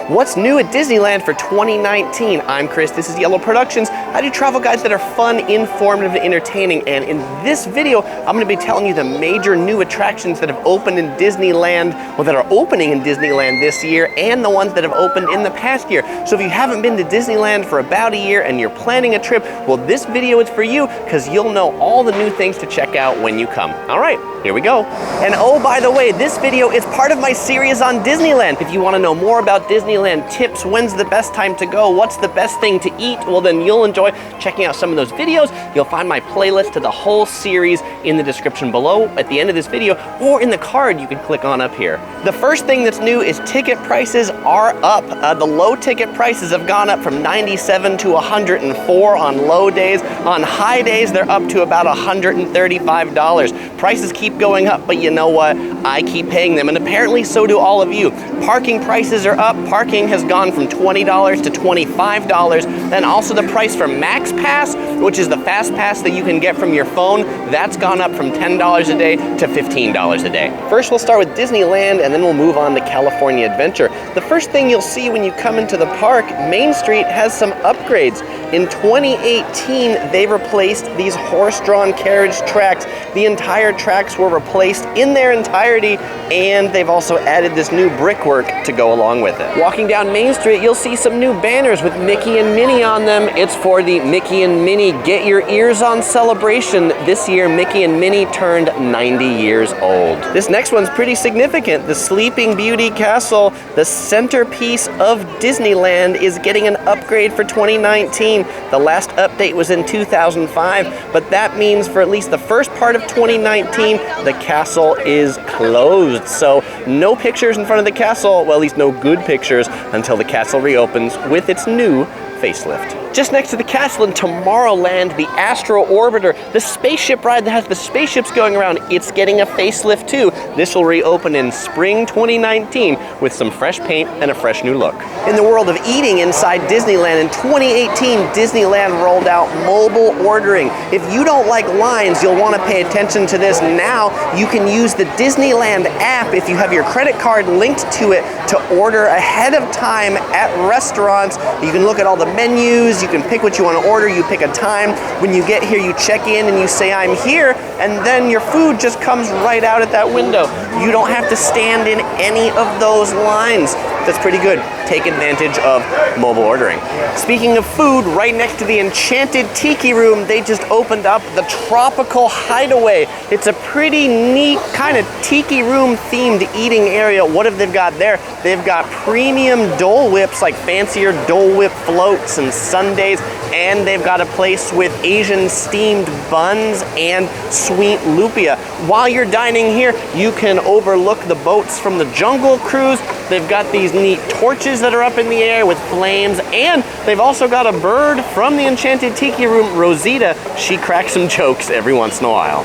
What's new at Disneyland for 2019? I'm Chris, this is Yellow Productions. I do travel guides that are fun, informative, and entertaining, and in this video, I'm going to be telling you the major new attractions that have opened in Disneyland, well, that are opening in Disneyland this year, and the ones that have opened in the past year. So if you haven't been to Disneyland for about a year and you're planning a trip, well, this video is for you, because you'll know all the new things to check out when you come. All right, here we go. And oh, by the way, this video is part of my series on Disneyland. If you want to know more about Disneyland tips, when's the best time to go, what's the best thing to eat, well, then you'll enjoy checking out some of those videos. You'll find my playlist to the whole series in the description below at the end of this video, or in the card you can click on up here. The first thing that's new is ticket prices are up. The low ticket prices have gone up from $97 to $104 on low days. On high days, they're up to about $135. Prices keep going up, but you know what? I keep paying them, and apparently so do all of you. Parking prices are up. Parking has gone from $20 to $25. Then also the price for Maxpass, which is the fast pass that you can get from your phone, that's gone up from $10 a day to $15 a day. First, we'll start with Disneyland, and then we'll move on to California Adventure. The first thing you'll see when you come into the park, Main Street has some upgrades. In 2018, they replaced these horse-drawn carriage tracks. The entire tracks were replaced in their entirety, and they've also added this new brickwork to go along with it. Walking down Main Street, you'll see some new banners with Mickey and Minnie on them. It's for the Mickey and Minnie Get Your Ears On celebration. This year, Mickey and Minnie turned 90 years old. This next one's pretty significant. The Sleeping Beauty Castle, the centerpiece of Disneyland, is getting an upgrade for 2019. The last update was in 2005, but that means for at least the first part of 2019, the castle is closed. So no pictures in front of the castle, well, at least no good pictures, until the castle reopens with its new facelift. Just next to the castle in Tomorrowland, the Astro Orbiter, the spaceship ride that has the spaceships going around, it's getting a facelift too. This will reopen in spring 2019 with some fresh paint and a fresh new look. In the world of eating inside Disneyland, in 2018, Disneyland rolled out mobile ordering. If you don't like lines, you'll want to pay attention to this now. You can use the Disneyland app if you have your credit card linked to it to order ahead of time at restaurants. You can look at all the menus, you can pick what you want to order, you pick a time. When you get here, you check in and you say, I'm here, and then your food just comes right out at that window. You don't have to stand in any of those lines. That's pretty good. Take advantage of mobile ordering. Speaking of food, right next to the Enchanted Tiki room, they just opened up the Tropical Hideaway. It's a pretty neat kind of tiki room themed eating area. What have they got there? They've got premium Dole Whips, like fancier Dole Whip floats and sundaes, and they've got a place with Asian steamed buns and sweet lupia. While you're dining here, you can overlook the boats from the Jungle Cruise. They've got these neat torches that are up in the air with flames, and they've also got a bird from the Enchanted Tiki room, Rosita. She cracks some jokes every once in a while.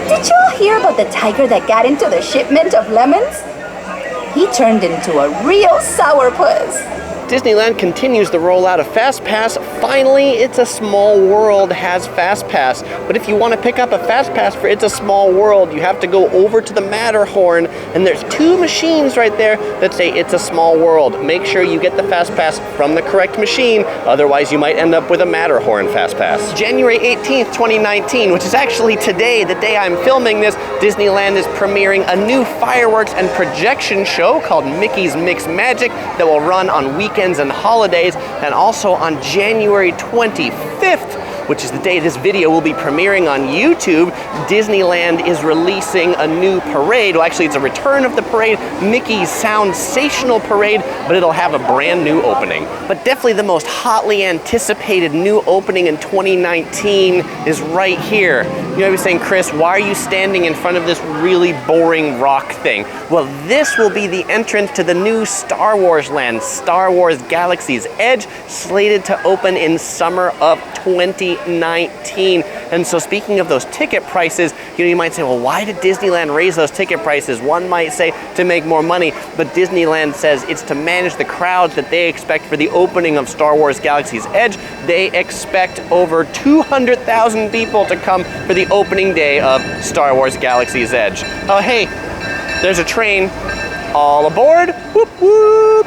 Did you all hear about the tiger that got into the shipment of lemons? He turned into a real sourpuss. Disneyland continues the rollout of FastPass. Finally, It's a Small World has FastPass. But if you want to pick up a FastPass for It's a Small World, you have to go over to the Matterhorn, and there's two machines right there that say It's a Small World. Make sure you get the FastPass from the correct machine, otherwise you might end up with a Matterhorn FastPass. January 18th, 2019, which is actually today, the day I'm filming this, Disneyland is premiering a new fireworks and projection show called Mickey's Mix Magic that will run on weekends and holidays, and also on January 25th, which is the day this video will be premiering on YouTube, Disneyland is releasing a new parade. Well, actually, it's a return of the parade, Mickey's Soundsational Parade, but it'll have a brand new opening. But definitely the most hotly anticipated new opening in 2019 is right here. You might be saying, Chris, why are you standing in front of this really boring rock thing? Well, this will be the entrance to the new Star Wars land, Star Wars Galaxies Edge, slated to open in summer of 2019. And so speaking of those ticket prices, you might say, well, why did Disneyland raise those ticket prices? One might say to make more money, but Disneyland says it's to manage the crowds that they expect for the opening of Star Wars Galaxy's Edge. They expect over 200,000 people to come for the opening day of Star Wars Galaxy's Edge. Oh, hey, There's a train. All aboard. Whoop, whoop.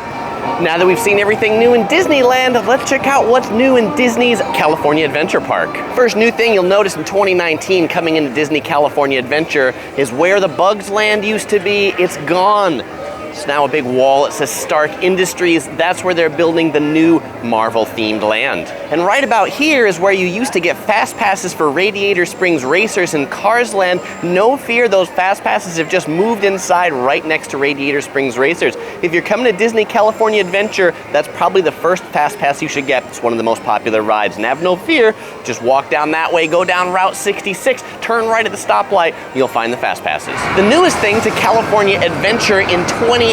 Now that we've seen everything new in Disneyland, let's check out what's new in Disney's California Adventure Park. First new thing you'll notice in 2019 coming into Disney California Adventure is where the Bugs Land used to be, it's gone. It's now a big wall. It says Stark Industries. That's where they're building the new Marvel-themed land. And right about here is where you used to get fast passes for Radiator Springs Racers and Cars Land. No fear, those fast passes have just moved inside right next to Radiator Springs Racers. If you're coming to Disney California Adventure, that's probably the first fast pass you should get. It's one of the most popular rides. And have no fear, just walk down that way, go down Route 66, turn right at the stoplight, you'll find the fast passes. The newest thing to California Adventure in 2018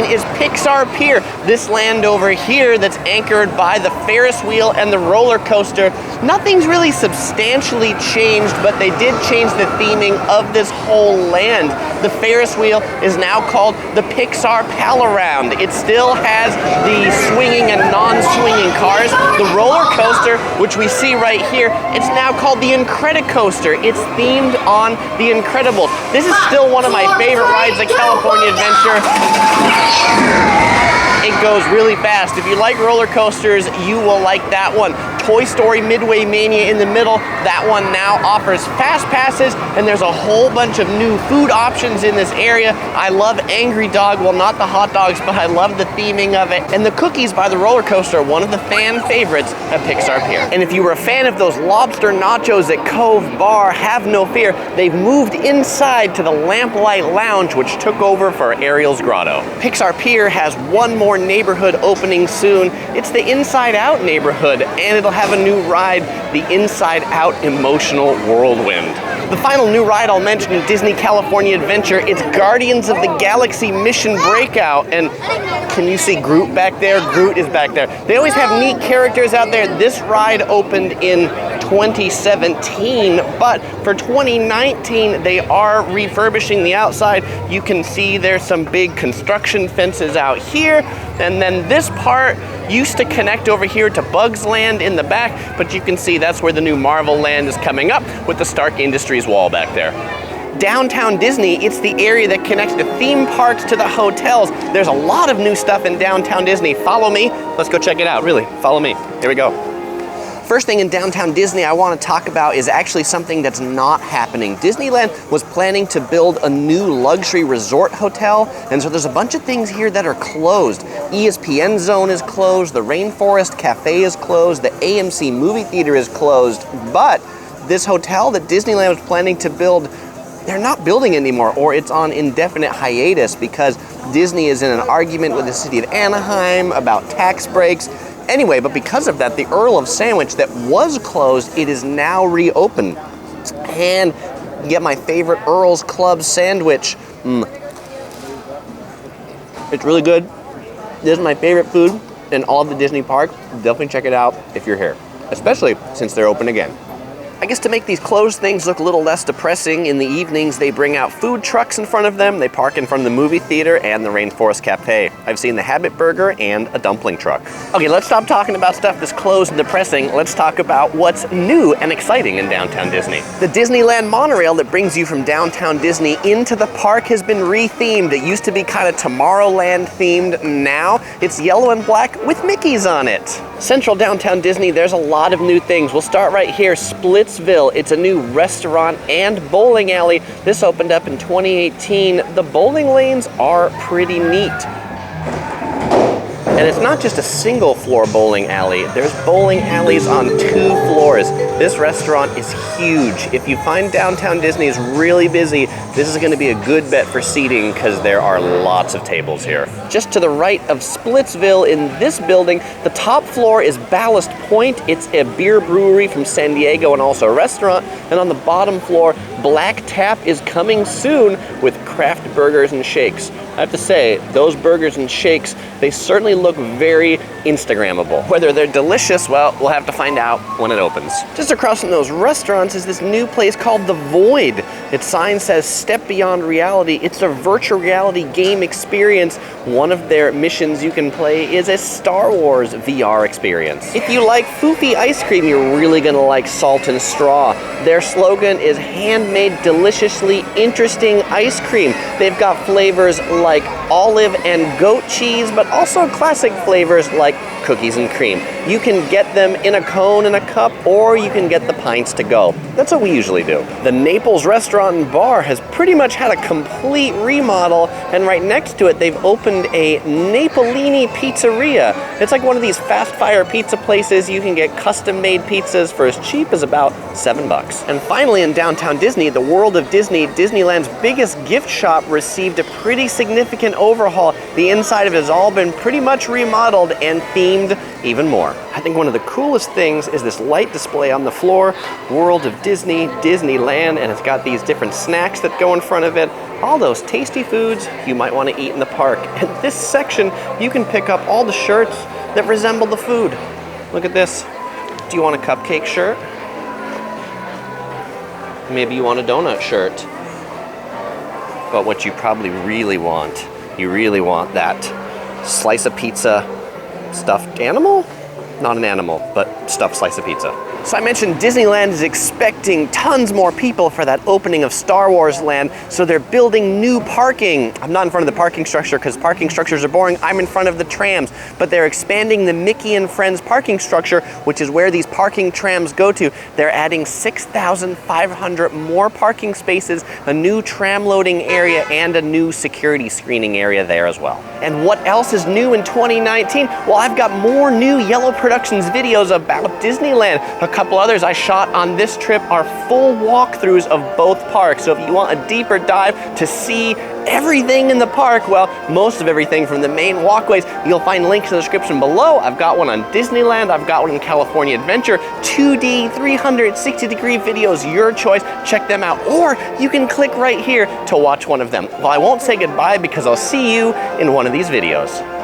is Pixar Pier. This land over here that's anchored by the Ferris wheel and the roller coaster. Nothing's really substantially changed, but they did change the theming of this whole land. The Ferris wheel is now called the Pixar Pal-Around. It still has the swinging and non-swinging cars. The roller coaster, which we see right here, it's now called the Incredicoaster. It's themed on The Incredibles. This is still one of my favorite rides at California Adventure. It goes really fast. If you like roller coasters, you will like that one. Toy Story Midway Mania in the middle. That one now offers fast passes, and there's a whole bunch of new food options in this area. I love Angry Dog. Well, not the hot dogs, but I love the theming of it. And the cookies by the roller coaster are one of the fan favorites at Pixar Pier. And if you were a fan of those lobster nachos at Cove Bar, have no fear. They've moved inside to the Lamplight Lounge, which took over for Ariel's Grotto. Pixar Pier has one more neighborhood opening soon. It's the Inside Out neighborhood, and it'll have a new ride, the Inside Out Emotional Whirlwind. The final new ride I'll mention in Disney California Adventure, it's Guardians of the Galaxy Mission Breakout. And can you see Groot back there? Groot is back there. They always have neat characters out there. This ride opened in 2017, but for 2019, they are refurbishing the outside. You can see there's some big construction fences out here, and then this part used to connect over here to Bugs Land in the back, but you can see that's where the new Marvel Land is coming up with the Stark Industries wall back there. Downtown Disney, it's the area that connects the theme parks to the hotels. There's a lot of new stuff in Downtown Disney. Follow me. Let's go check it out. Really, follow me. Here we go. First thing in Downtown Disney I want to talk about is actually something that's not happening. Disneyland was planning to build a new luxury resort hotel, and so there's a bunch of things here that are closed. ESPN Zone is closed, the Rainforest Cafe is closed, the AMC movie theater is closed, but this hotel that Disneyland was planning to build, they're not building anymore, or it's on indefinite hiatus because Disney is in an argument with the city of Anaheim about tax breaks. Anyway, but because of that, the Earl of Sandwich that was closed, it is now reopened. And get my favorite Earl's Club sandwich. It's really good. This is my favorite food in all of the Disney park. Definitely check it out if you're here, especially since they're open again. I guess to make these closed things look a little less depressing, in the evenings they bring out food trucks in front of them. They park in front of the movie theater and the Rainforest Cafe. I've seen the Habit Burger and a dumpling truck. Okay, let's stop talking about stuff that's closed and depressing. Let's talk about what's new and exciting in Downtown Disney. The Disneyland Monorail that brings you from Downtown Disney into the park has been rethemed. It used to be kind of Tomorrowland themed. Now it's yellow and black with Mickeys on it. Central Downtown Disney, there's a lot of new things. We'll start right here, Splitsville. It's a new restaurant and bowling alley. This opened up in 2018. The bowling lanes are pretty neat. And it's not just a single floor bowling alley. There's bowling alleys on 2 floors. This restaurant is huge. If you find Downtown Disney is really busy, this is going to be a good bet for seating because there are lots of tables here. Just to the right of Splitsville in this building, the top floor is Ballast Point. It's a beer brewery from San Diego and also a restaurant. And on the bottom floor, Black Tap is coming soon with craft burgers and shakes. I have to say, those burgers and shakes, they certainly look very Instagrammable. Whether they're delicious, well, we'll have to find out when it opens. Just across from those restaurants is this new place called The Void. Its sign says Step Beyond Reality. It's a virtual reality game experience. One of their missions you can play is a Star Wars VR experience. If you like foofy ice cream, you're really gonna like Salt and Straw. Their slogan is handmade, deliciously interesting ice cream. They've got flavors like olive and goat cheese, but also classic flavors like cookies and cream. You can get them in a cone and a cup, or you can get the pints to go. That's what we usually do. The Naples Restaurant and Bar has pretty much had a complete remodel, and right next to it, they've opened a Nei Pelini Pizzeria. It's like one of these fast fire pizza places. You can get custom-made pizzas for as cheap as about $7. And finally, in downtown Disney, the World of Disney, Disneyland's biggest gift shop, received a pretty significant overhaul. The inside of it has all been pretty much remodeled and themed even more. I think one of the coolest things is this light display on the floor, World of Disney, Disneyland, and it's got these different snacks that go in front of it, all those tasty foods you might want to eat in the park. And this section, you can pick up all the shirts that resemble the food. Look at this. Do you want a cupcake shirt? Maybe you want a donut shirt. But what you probably really want, you really want that slice of pizza, stuffed animal? Not an animal, but stuffed slice of pizza. So I mentioned Disneyland is expecting tons more people for that opening of Star Wars Land, so they're building new parking. I'm not in front of the parking structure because parking structures are boring. I'm in front of the trams, but they're expanding the Mickey and Friends parking structure, which is where these parking trams go to. They're adding 6,500 more parking spaces, a new tram loading area, and a new security screening area there as well. And what else is new in 2019? Well, I've got more new Yellow Productions videos about Disneyland. A couple others I shot on this trip are full walkthroughs of both parks. So if you want a deeper dive to see everything in the park, well, most of everything from the main walkways, you'll find links in the description below. I've got one on Disneyland, I've got one in California Adventure, 2D, 360-degree videos, your choice. Check them out, or you can click right here to watch one of them. Well, I won't say goodbye because I'll see you in one of these videos.